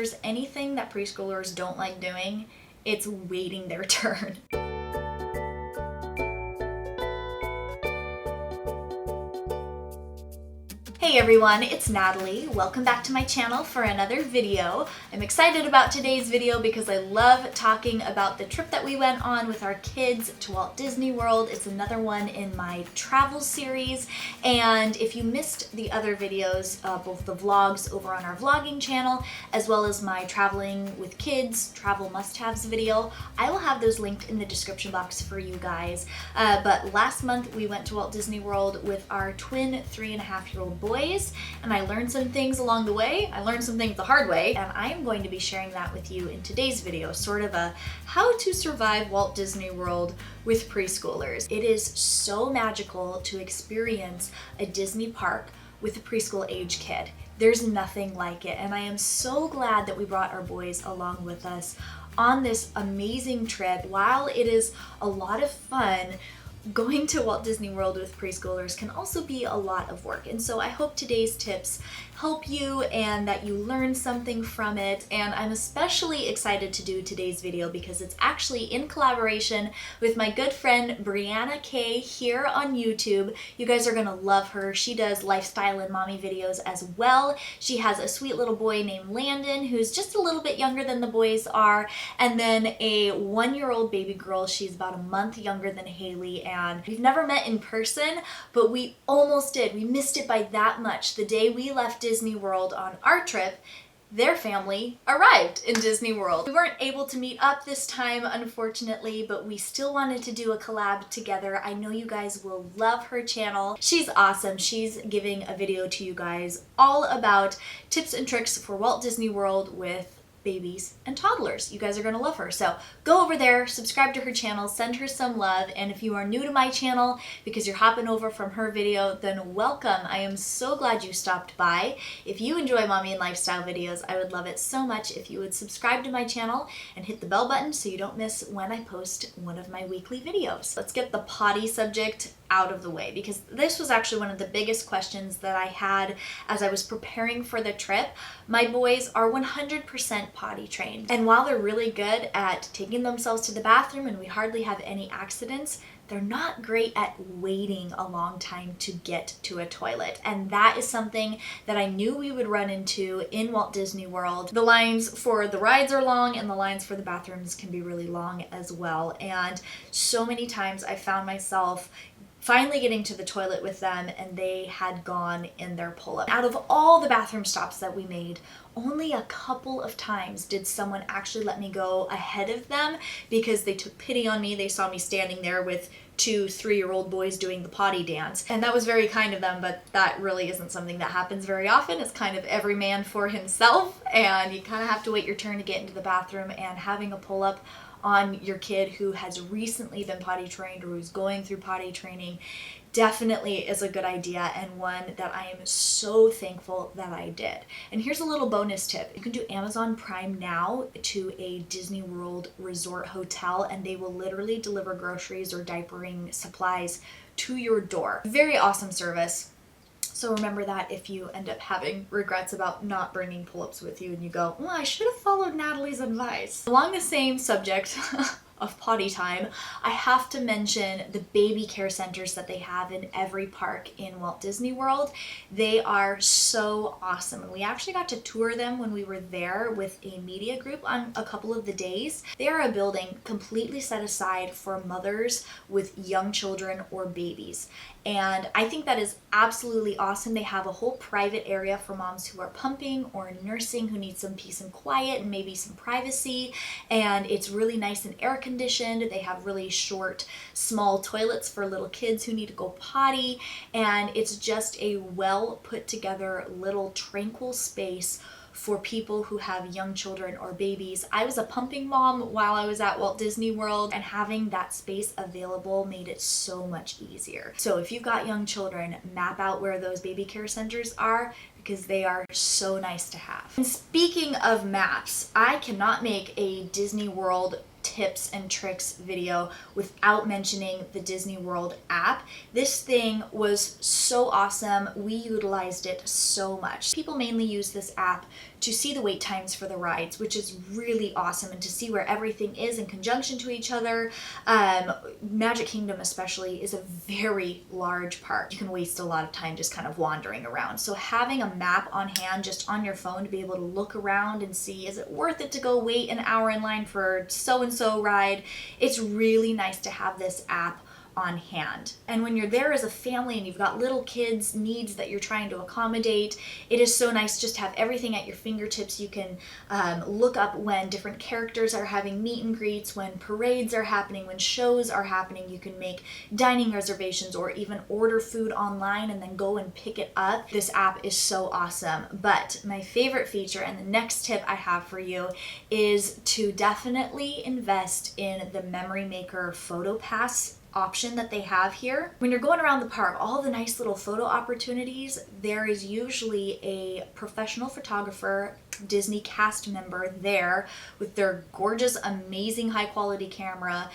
there's anything that preschoolers don't like doing, it's waiting their turn. Hey everyone, it's Natalie. Welcome back to my channel for another video. I'm excited about today's video because I love talking about the trip that we went on with our kids to Walt Disney World. It's another one in my travel series, and if you missed the other videos, both the vlogs over on our vlogging channel as well as my traveling with kids travel must-haves video, I will have those linked in the description box for you guys. But last month we went to Walt Disney World with our twin 3.5-year-old boys, and I learned some things along the way. I learned some things the hard way, and I am going to be sharing that with you in today's video, sort of a how to survive Walt Disney World with preschoolers. It is so magical to experience a Disney park with a preschool age kid. There's nothing like it, and I am so glad that we brought our boys along with us on this amazing trip. While it is a lot of fun, going to Walt Disney World with preschoolers can also be a lot of work. And so I hope today's tips help you and that you learn something from it. And I'm especially excited to do today's video because it's actually in collaboration with my good friend Brianna Kay here on YouTube. You guys are gonna love her. She does lifestyle and mommy videos as well. She has a sweet little boy named Landon who's just a little bit younger than the boys are, and then a 1-year-old baby girl. She's about a month younger than Haley, and we've never met in person, but we almost did. We missed it by that much. The day we left Disney World on our trip, their family arrived in Disney World. We weren't able to meet up this time, unfortunately, but we still wanted to do a collab together. I know you guys will love her channel. She's awesome. She's giving a video to you guys all about tips and tricks for Walt Disney World with babies and toddlers. You guys are gonna love her. So go over there, subscribe to her channel, send her some love, and if you are new to my channel because you're hopping over from her video, then welcome. I am so glad you stopped by. If you enjoy mommy and lifestyle videos, I would love it so much if you would subscribe to my channel and hit the bell button so you don't miss when I post one of my weekly videos. Let's get the potty subject out of the way because this was actually one of the biggest questions that I had as I was preparing for the trip. My boys are 100% potty trained, and while they're really good at taking themselves to the bathroom and we hardly have any accidents, they're not great at waiting a long time to get to a toilet. And that is something that I knew we would run into in Walt Disney World. The lines for the rides are long and the lines for the bathrooms can be really long as well. And so many times I found myself finally getting to the toilet with them and they had gone in their pull-up. Out of all the bathroom stops that we made, only a couple of times did someone actually let me go ahead of them because they took pity on me. They saw me standing there with 2 3-year-old boys doing the potty dance. And that was very kind of them, but that really isn't something that happens very often. It's kind of every man for himself, and you kind of have to wait your turn to get into the bathroom, and having a pull-up on your kid who has recently been potty trained or who's going through potty training definitely is a good idea, and one that I am so thankful that I did. And here's a little bonus tip. You can do Amazon Prime now to a Disney World resort hotel, and they will literally deliver groceries or diapering supplies to your door. Very awesome service. So remember that if you end up having regrets about not bringing pull-ups with you and you go, well, I should have followed Natalie's advice. Along the same subject of potty time, I have to mention the baby care centers that they have in every park in Walt Disney World. They are so awesome, and we actually got to tour them when we were there with a media group on a couple of the days. They are a building completely set aside for mothers with young children or babies. And I think that is absolutely awesome. They have a whole private area for moms who are pumping or nursing who need some peace and quiet and maybe some privacy. And it's really nice and air conditioned. They have really short, small toilets for little kids who need to go potty. And it's just a well put together little tranquil space for people who have young children or babies. I was a pumping mom while I was at Walt Disney World, and having that space available made it so much easier. So if you've got young children, map out where those baby care centers are because they are so nice to have. And speaking of maps, I cannot make a Disney World tips and tricks video without mentioning the Disney World app. This thing was so awesome. We utilized it so much. People mainly use this app to see the wait times for the rides, which is really awesome, and to see where everything is in conjunction to each other. Magic Kingdom especially is a very large park. You can waste a lot of time just kind of wandering around. So having a map on hand just on your phone to be able to look around and see, is it worth it to go wait an hour in line for so-and-so ride? It's really nice to have this app on hand. And when you're there as a family and you've got little kids' needs that you're trying to accommodate, it is so nice just to have everything at your fingertips. You can look up when different characters are having meet and greets, when parades are happening, when shows are happening. You can make dining reservations or even order food online and then go and pick it up. This app is so awesome. But my favorite feature, and the next tip I have for you, is to definitely invest in the Memory Maker Photo Pass option that they have here. When you're going around the park, all the nice little photo opportunities, there is usually a professional photographer, Disney cast member there with their gorgeous, amazing, high quality camera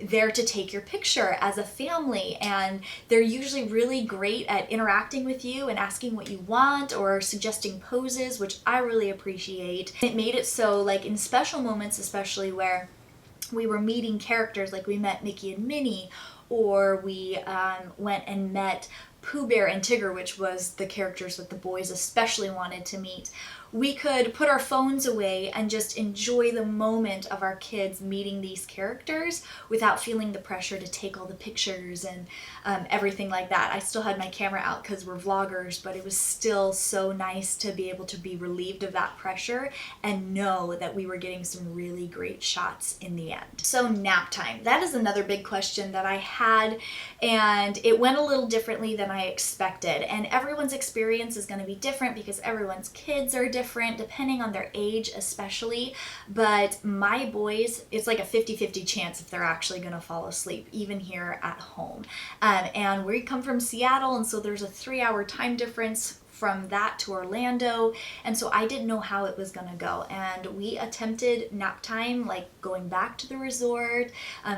there to take your picture as a family. And they're usually really great at interacting with you and asking what you want or suggesting poses, which I really appreciate. It made it so, like in special moments, especially where we were meeting characters, like we met Mickey and Minnie, or we went and met Pooh Bear and Tigger, which was the characters that the boys especially wanted to meet. We could put our phones away and just enjoy the moment of our kids meeting these characters without feeling the pressure to take all the pictures and everything like that. I still had my camera out because we're vloggers, but it was still so nice to be able to be relieved of that pressure and know that we were getting some really great shots in the end. So nap time, that is another big question that I had, and it went a little differently than I expected. And everyone's experience is going to be different because everyone's kids are different depending on their age especially. But my boys, it's like a 50-50 chance if they're actually going to fall asleep, even here at home. And we come from Seattle, and so there's a 3-hour time difference from that to Orlando, and so I didn't know how it was gonna go. And we attempted nap time, like going back to the resort,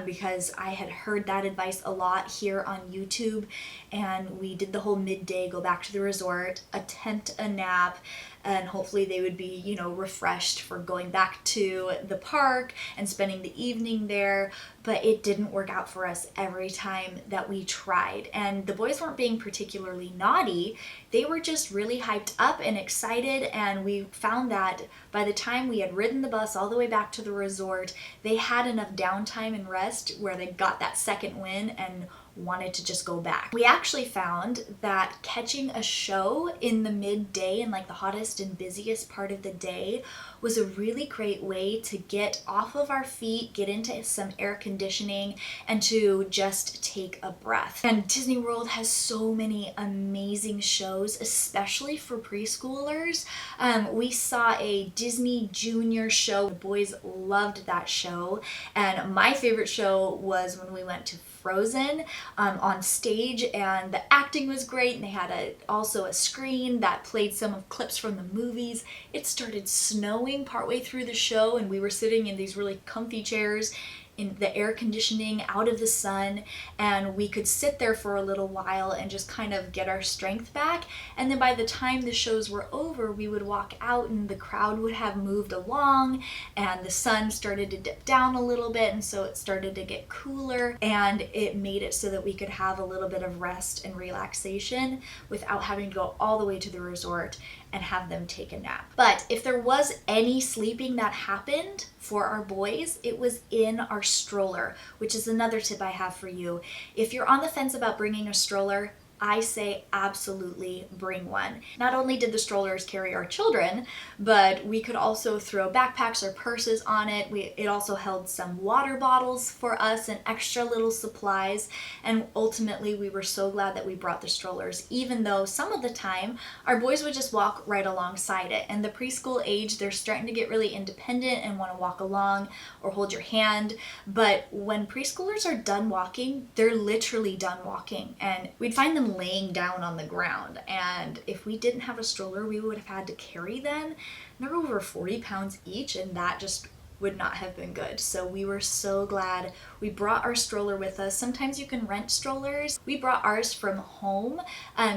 because I had heard that advice a lot here on YouTube, and we did the whole midday, go back to the resort, attempt a nap, and hopefully they would be, you know, refreshed for going back to the park and spending the evening there. But it didn't work out for us every time that we tried. And the boys weren't being particularly naughty. They were just really hyped up and excited. And we found that by the time we had ridden the bus all the way back to the resort, they had enough downtime and rest where they got that second win and wanted to just go back. We actually found that catching a show in the midday and like the hottest and busiest part of the day was a really great way to get off of our feet, get into some air conditioning, and to just take a breath. And Disney World has so many amazing shows, especially for preschoolers. We saw a Disney Junior show. The boys loved that show. And my favorite show was when we went to Frozen on stage, and the acting was great, and they had also a screen that played some of clips from the movies. It started snowing partway through the show, and we were sitting in these really comfy chairs in the air conditioning out of the sun, and we could sit there for a little while and just kind of get our strength back. And then by the time the shows were over, we would walk out and the crowd would have moved along and the sun started to dip down a little bit, and so it started to get cooler, and it made it so that we could have a little bit of rest and relaxation without having to go all the way to the resort and have them take a nap. But if there was any sleeping that happened for our boys, it was in our stroller, which is another tip I have for you. If you're on the fence about bringing a stroller, I say absolutely bring one. Not only did the strollers carry our children, but we could also throw backpacks or purses on it. It also held some water bottles for us and extra little supplies. And ultimately, we were so glad that we brought the strollers, even though some of the time our boys would just walk right alongside it. And the preschool age, they're starting to get really independent and want to walk along or hold your hand. But when preschoolers are done walking, they're literally done walking. And we'd find them laying down on the ground, and if we didn't have a stroller, we would have had to carry them. They're over 40 pounds each, and that just would not have been good. So we were so glad we brought our stroller with us. Sometimes you can rent strollers. We brought ours from home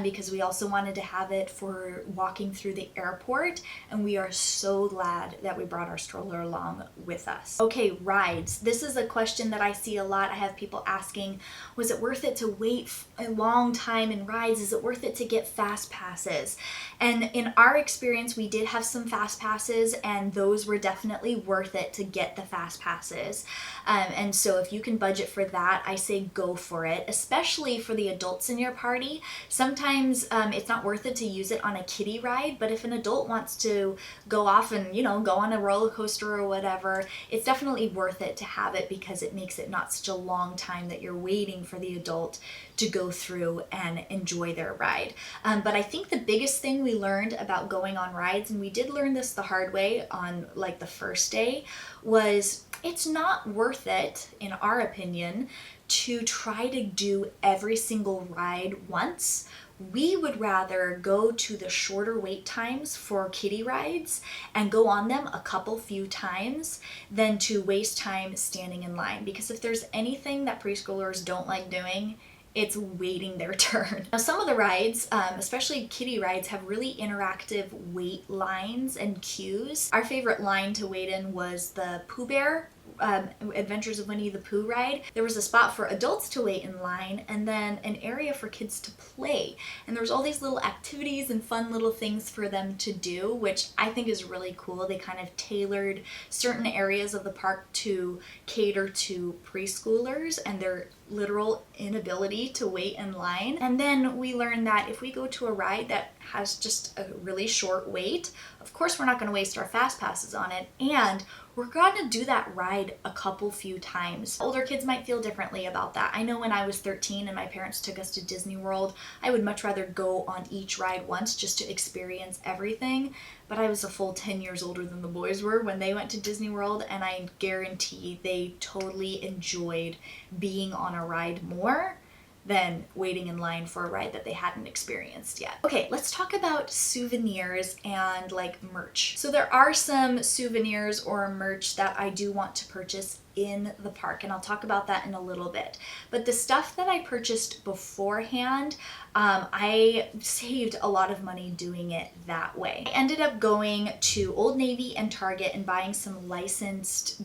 because we also wanted to have it for walking through the airport, and we are so glad that we brought our stroller along with us. Okay, rides. This is a question that I see a lot. I have people asking, was it worth it to wait a long time in rides? Is it worth it to get fast passes? And in our experience, we did have some fast passes, and those were definitely worth it to get the fast passes. And so if you can budget for that, I say go for it, especially for the adults in your party. Sometimes it's not worth it to use it on a kiddie ride, but if an adult wants to go off and, you know, go on a roller coaster or whatever, it's definitely worth it to have it because it makes it not such a long time that you're waiting for the adult to go through and enjoy their ride. But I think the biggest thing we learned about going on rides, and we did learn this the hard way on like the first day, was it's not worth it, in our opinion, to try to do every single ride once. We would rather go to the shorter wait times for kiddie rides and go on them a few times than to waste time standing in line. Because if there's anything that preschoolers don't like doing, it's waiting their turn. Now, some of the rides, especially kiddie rides, have really interactive wait lines and queues. Our favorite line to wait in was the Pooh Bear Adventures of Winnie the Pooh ride. There was a spot for adults to wait in line and then an area for kids to play. And there was all these little activities and fun little things for them to do, which I think is really cool. They kind of tailored certain areas of the park to cater to preschoolers and their literal inability to wait in line. And then we learned that if we go to a ride that has just a really short wait, of course we're not going to waste our fast passes on it, and we're going to do that ride a few times. Older kids might feel differently about that. I know when I was 13 and my parents took us to Disney World, I would much rather go on each ride once just to experience everything. But I was a full 10 years older than the boys were when they went to Disney World, and I guarantee they totally enjoyed being on a ride more than waiting in line for a ride that they hadn't experienced yet. Okay, let's talk about souvenirs and like merch. So there are some souvenirs or merch that I do want to purchase in the park, and I'll talk about that in a little bit. But the stuff that I purchased beforehand, I saved a lot of money doing it that way. I ended up going to Old Navy and Target and buying some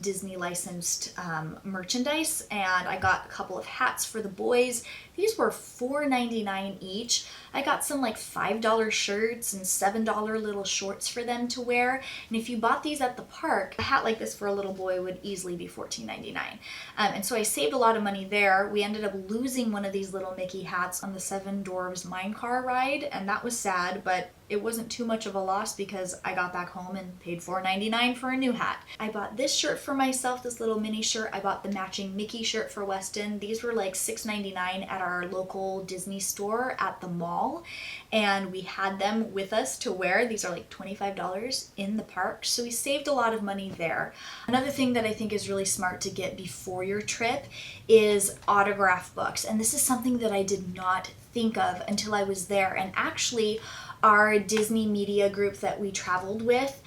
Disney licensed merchandise, and I got a couple of hats for the boys. These were $4.99 each. I got some like $5 shirts and $7 little shorts for them to wear. And if you bought these at the park, a hat like this for a little boy would easily be $14.99. And so I saved a lot of money there. We ended up losing one of these little Mickey hats on the Seven Dwarfs Mine Car ride, and that was sad, but it wasn't too much of a loss because I got back home and paid $4.99 for a new hat. I bought this shirt for myself, this little mini shirt. I bought the matching Mickey shirt for Weston. These were like $6.99 at our local Disney store at the mall, and we had them with us to wear. These are like $25 in the park, so we saved a lot of money there. Another thing that I think is really smart to get before your trip is autograph books, and this is something that I did not think of until I was there. And actually, our Disney media group that we traveled with,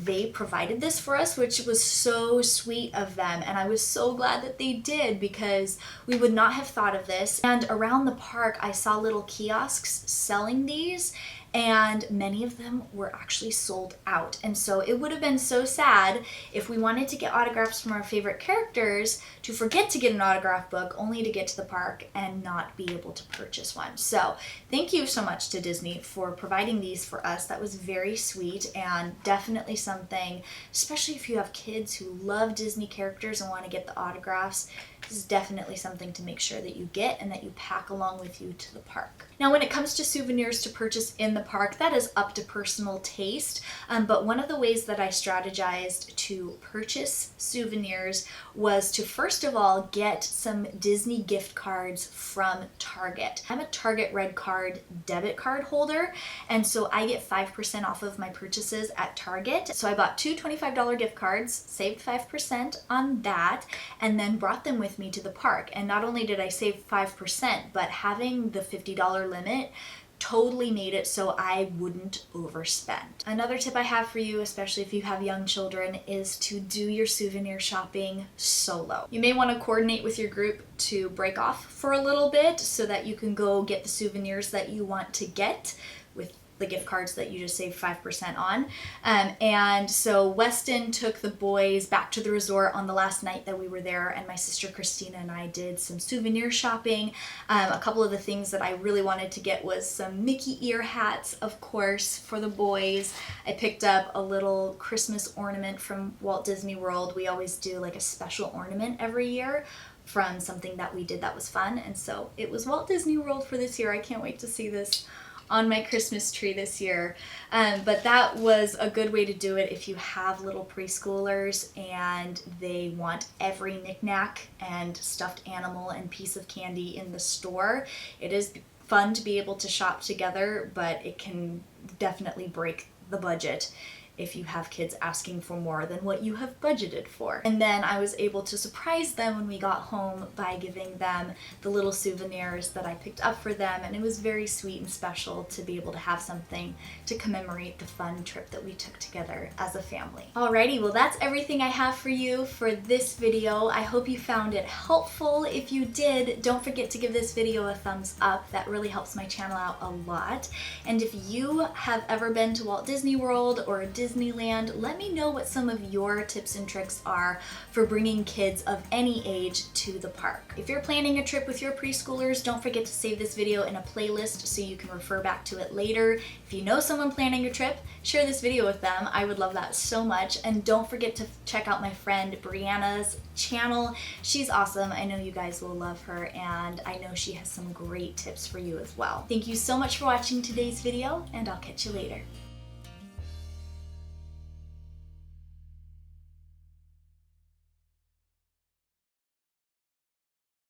they provided this for us, which was so sweet of them. And I was so glad that they did because we would not have thought of this. And around the park, I saw little kiosks selling these, and many of them were actually sold out. And so it would have been so sad if we wanted to get autographs from our favorite characters to forget to get an autograph book only to get to the park and not be able to purchase one. So thank you so much to Disney for providing these for us. That was very sweet and definitely something, especially if you have kids who love Disney characters and want to get the autographs, this is definitely something to make sure that you get and that you pack along with you to the park. Now, when it comes to souvenirs to purchase in the park, that is up to personal taste. But one of the ways that I strategized to purchase souvenirs was to first of all get some Disney gift cards from Target. I'm a Target Red Card debit card holder, and so I get 5% off of my purchases at Target. So I bought two $25 gift cards, saved 5% on that, and then brought them with me to the park. And not only did I save 5%, but having the $50 limit totally made it so I wouldn't overspend. Another tip I have for you, especially if you have young children, is to do your souvenir shopping solo. You may want to coordinate with your group to break off for a little bit so that you can go get the souvenirs that you want to get with the gift cards that you just saved 5% on. And so Weston took the boys back to the resort on the last night that we were there, and my sister Christina and I did some souvenir shopping. A couple of the things that I really wanted to get was some Mickey ear hats, of course, for the boys. I picked up a little Christmas ornament from Walt Disney World. We always do like a special ornament every year from something that we did that was fun, and so it was Walt Disney World for this year. I can't wait to see this on my Christmas tree this year. But that was a good way to do it if you have little preschoolers and they want every knickknack and stuffed animal and piece of candy in the store. It is fun to be able to shop together, but it can definitely break the budget if you have kids asking for more than what you have budgeted for. And then I was able to surprise them when we got home by giving them the little souvenirs that I picked up for them, and it was very sweet and special to be able to have something to commemorate the fun trip that we took together as a family. Alrighty, well that's everything I have for you for this video. I hope you found it helpful. If you did, don't forget to give this video a thumbs up. That really helps my channel out a lot. And if you have ever been to Walt Disney World or Disneyland, let me know what some of your tips and tricks are for bringing kids of any age to the park. If you're planning a trip with your preschoolers, don't forget to save this video in a playlist so you can refer back to it later. If you know someone planning a trip, share this video with them. I would love that so much. And don't forget to check out my friend Brianna's channel. She's awesome. I know you guys will love her, and I know she has some great tips for you as well. Thank you so much for watching today's video, and I'll catch you later.